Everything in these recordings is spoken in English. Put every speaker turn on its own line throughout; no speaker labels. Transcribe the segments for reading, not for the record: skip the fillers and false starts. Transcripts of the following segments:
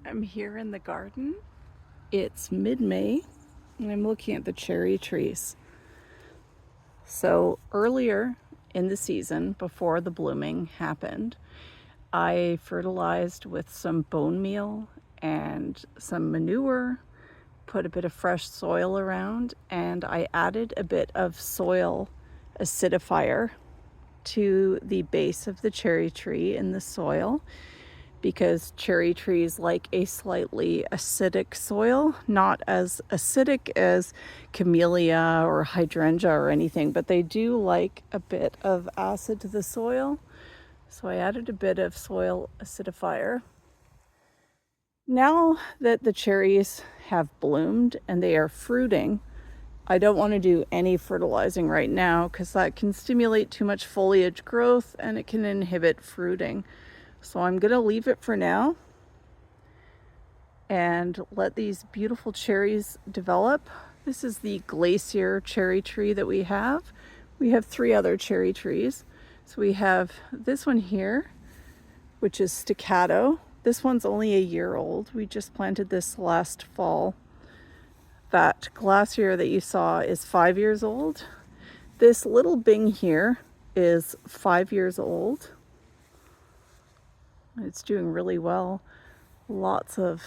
I'm here in the garden. It's mid-May and I'm looking at the cherry trees. So earlier in the season, before the blooming happened, I fertilized with some bone meal and some manure, put a bit of fresh soil around, and I added a bit of soil acidifier to the base of the cherry tree in the soil, because cherry trees like a slightly acidic soil, not as acidic as camellia or hydrangea or anything, but they do like a bit of acid to the soil. So I added a bit of soil acidifier. Now that the cherries have bloomed and they are fruiting, I don't want to do any fertilizing right now because that can stimulate too much foliage growth and it can inhibit fruiting. So I'm going to leave it for now and let these beautiful cherries develop. This is the glacier cherry tree that we have. We have 3 other cherry trees. So we have this one here, which is staccato. This one's only a year old. We just planted this last fall. That glacier that you saw is 5 years old. This little bing here is 5 years old. It's doing really well. Lots of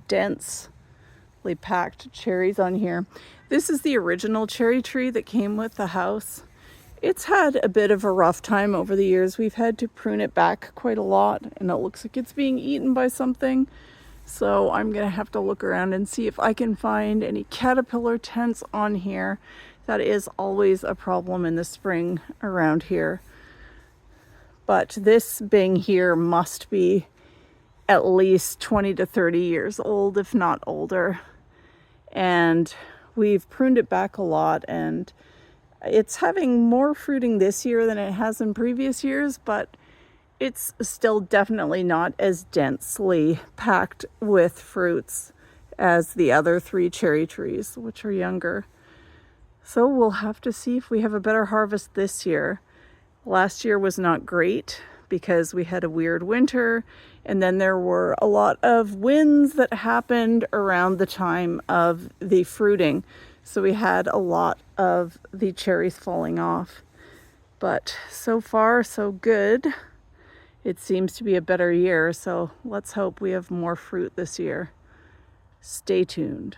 densely packed cherries on here. This is the original cherry tree that came with the house. It's had a bit of a rough time over the years. We've had to prune it back quite a lot, and it looks like it's being eaten by something. So I'm gonna have to look around and see if I can find any caterpillar tents on here. That is always a problem in the spring around here. But this bing here must be at least 20 to 30 years old, if not older. And we've pruned it back a lot, and it's having more fruiting this year than it has in previous years, but it's still definitely not as densely packed with fruits as the other 3 cherry trees, which are younger. So we'll have to see if we have a better harvest this year. Last year was not great because we had a weird winter, and then there were a lot of winds that happened around the time of the fruiting. So we had a lot of the cherries falling off. But so far, so good. It seems to be a better year, so let's hope we have more fruit this year. Stay tuned.